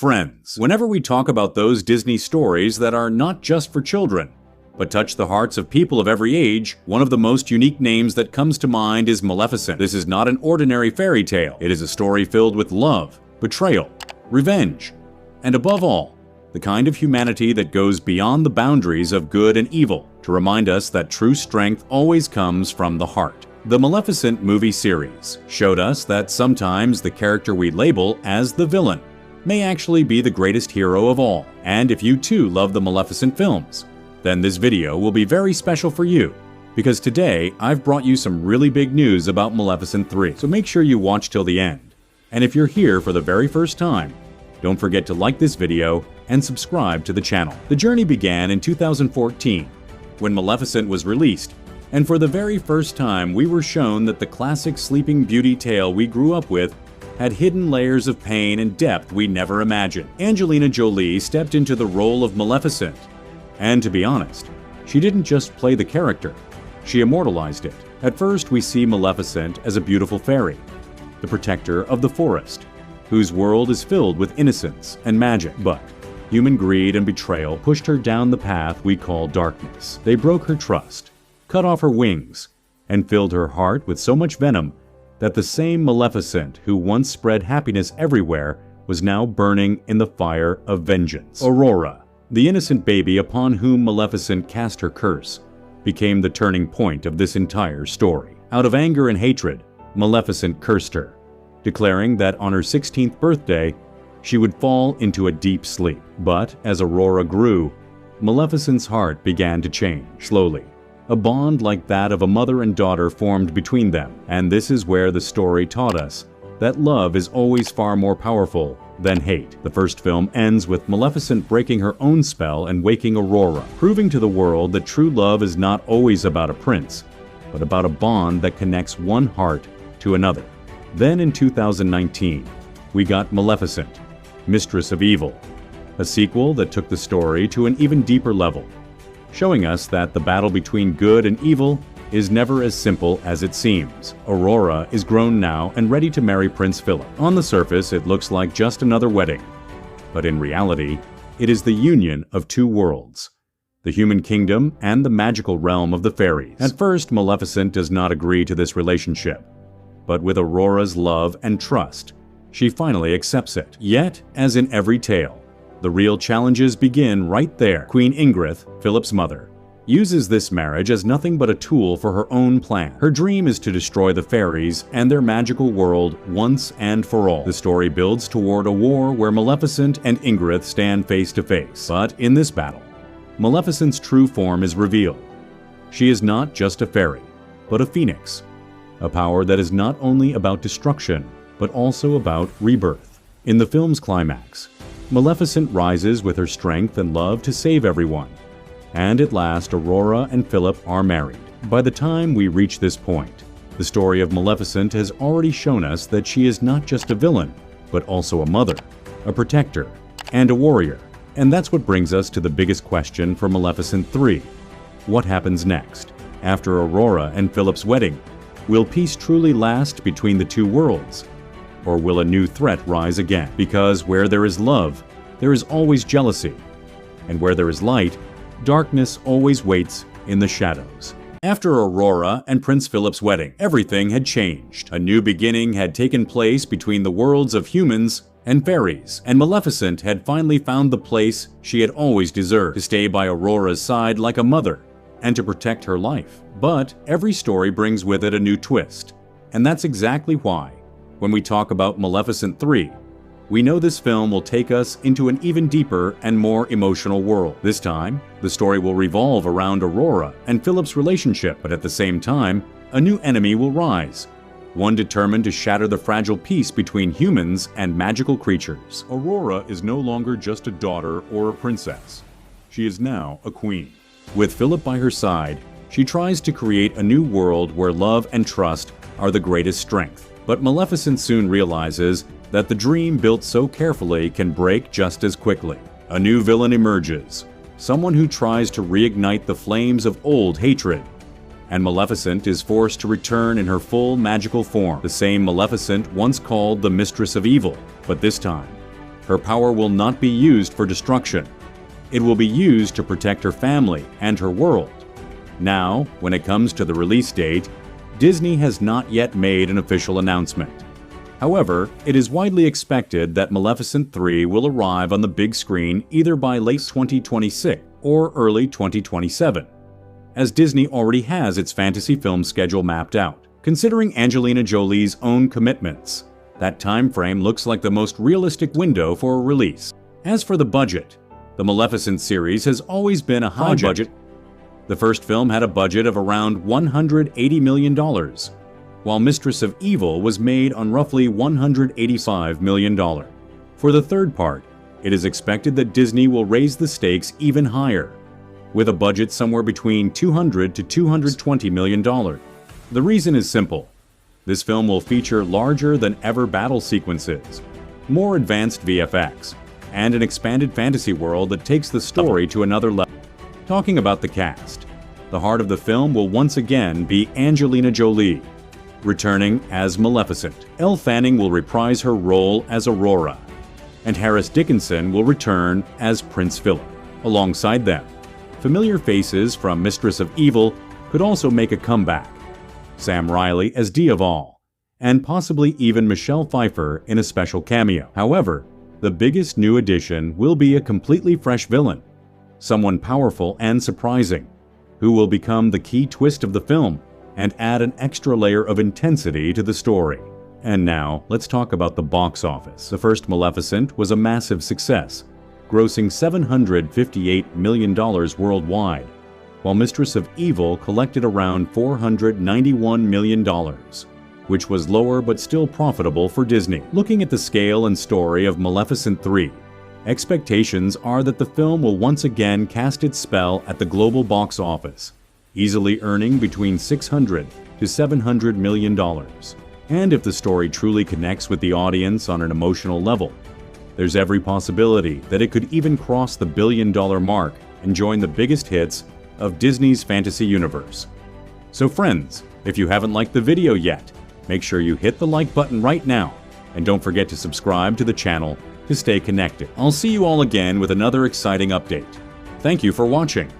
Friends. Whenever we talk about those Disney stories that are not just for children, but touch the hearts of people of every age, one of the most unique names that comes to mind is Maleficent. This is not an ordinary fairy tale. It is a story filled with love, betrayal, revenge, and above all, the kind of humanity that goes beyond the boundaries of good and evil to remind us that true strength always comes from the heart. The Maleficent movie series showed us that sometimes the character we label as the villain may actually be the greatest hero of all. And if you too love the Maleficent films, then this video will be very special for you, because today I've brought you some really big news about Maleficent 3. So make sure you watch till the end. And if you're here for the very first time, don't forget to like this video and subscribe to the channel. The journey began in 2014, when Maleficent was released, and for the very first time we were shown that the classic Sleeping Beauty tale we grew up with had hidden layers of pain and depth we never imagined. Angelina Jolie stepped into the role of Maleficent, and to be honest, she didn't just play the character, she immortalized it. At first we see Maleficent as a beautiful fairy, the protector of the forest, whose world is filled with innocence and magic. But human greed and betrayal pushed her down the path we call darkness. They broke her trust, cut off her wings, and filled her heart with so much venom that the same Maleficent who once spread happiness everywhere was now burning in the fire of vengeance. Aurora, the innocent baby upon whom Maleficent cast her curse, became the turning point of this entire story. Out of anger and hatred, Maleficent cursed her, declaring that on her 16th birthday, she would fall into a deep sleep. But as Aurora grew, Maleficent's heart began to change. Slowly, a bond like that of a mother and daughter formed between them. And this is where the story taught us that love is always far more powerful than hate. The first film ends with Maleficent breaking her own spell and waking Aurora, proving to the world that true love is not always about a prince, but about a bond that connects one heart to another. Then in 2019, we got Maleficent, Mistress of Evil, a sequel that took the story to an even deeper level, showing us that the battle between good and evil is never as simple as it seems. Aurora is grown now and ready to marry Prince Philip. On the surface, it looks like just another wedding, but in reality, it is the union of two worlds, the human kingdom and the magical realm of the fairies. At first, Maleficent does not agree to this relationship, but with Aurora's love and trust, she finally accepts it. Yet, as in every tale, the real challenges begin right there. Queen Ingrid, Philip's mother, uses this marriage as nothing but a tool for her own plan. Her dream is to destroy the fairies and their magical world once and for all. The story builds toward a war where Maleficent and Ingrid stand face to face. But in this battle, Maleficent's true form is revealed. She is not just a fairy, but a phoenix, a power that is not only about destruction, but also about rebirth. In the film's climax, Maleficent rises with her strength and love to save everyone. And at last, Aurora and Philip are married. By the time we reach this point, the story of Maleficent has already shown us that she is not just a villain, but also a mother, a protector, and a warrior. And that's what brings us to the biggest question for Maleficent 3. What happens next? After Aurora and Philip's wedding, will peace truly last between the two worlds? Or will a new threat rise again? Because where there is love, there is always jealousy. And where there is light, darkness always waits in the shadows. After Aurora and Prince Philip's wedding, everything had changed. A new beginning had taken place between the worlds of humans and fairies, and Maleficent had finally found the place she had always deserved, to stay by Aurora's side like a mother, and to protect her life. But every story brings with it a new twist, and that's exactly why, when we talk about Maleficent 3, we know this film will take us into an even deeper and more emotional world. This time, the story will revolve around Aurora and Philip's relationship, but at the same time, a new enemy will rise, one determined to shatter the fragile peace between humans and magical creatures. Aurora is no longer just a daughter or a princess. She is now a queen. With Philip by her side, she tries to create a new world where love and trust are the greatest strength. But Maleficent soon realizes that the dream built so carefully can break just as quickly. A new villain emerges, someone who tries to reignite the flames of old hatred. And Maleficent is forced to return in her full magical form, the same Maleficent once called the Mistress of Evil. But this time, Her power will not be used for destruction. It will be used to protect her family and her world. Now, when it comes to the release date, Disney has not yet made an official announcement. However, it is widely expected that Maleficent 3 will arrive on the big screen either by late 2026 or early 2027, as Disney already has its fantasy film schedule mapped out. Considering Angelina Jolie's own commitments, that time frame looks like the most realistic window for a release. As for the budget, the Maleficent series has always been a high budget. The first film had a budget of around $180 million, while Mistress of Evil was made on roughly $185 million. For the third part, it is expected that Disney will raise the stakes even higher, with a budget somewhere between $200 to $220 million. The reason is simple. This film will feature larger-than-ever battle sequences, more advanced VFX, and an expanded fantasy world that takes the story to another level. Talking about the cast, the heart of the film will once again be Angelina Jolie, returning as Maleficent. Elle Fanning will reprise her role as Aurora, and Harris Dickinson will return as Prince Philip. Alongside them, familiar faces from Mistress of Evil could also make a comeback. Sam Riley as Diaval, and possibly even Michelle Pfeiffer in a special cameo. However, the biggest new addition will be a completely fresh villain, someone powerful and surprising, who will become the key twist of the film and add an extra layer of intensity to the story. And now, let's talk about the box office. The first Maleficent was a massive success, grossing $758 million worldwide, while Mistress of Evil collected around $491 million, which was lower but still profitable for Disney. Looking at the scale and story of Maleficent 3, expectations are that the film will once again cast its spell at the global box office, easily earning between $600 to $700 million. And if the story truly connects with the audience on an emotional level, there's every possibility that it could even cross the billion-dollar mark and join the biggest hits of Disney's fantasy universe. So friends, if you haven't liked the video yet, make sure you hit the like button right now, and don't forget to subscribe to the channel to stay connected. I'll see you all again with another exciting update. Thank you for watching.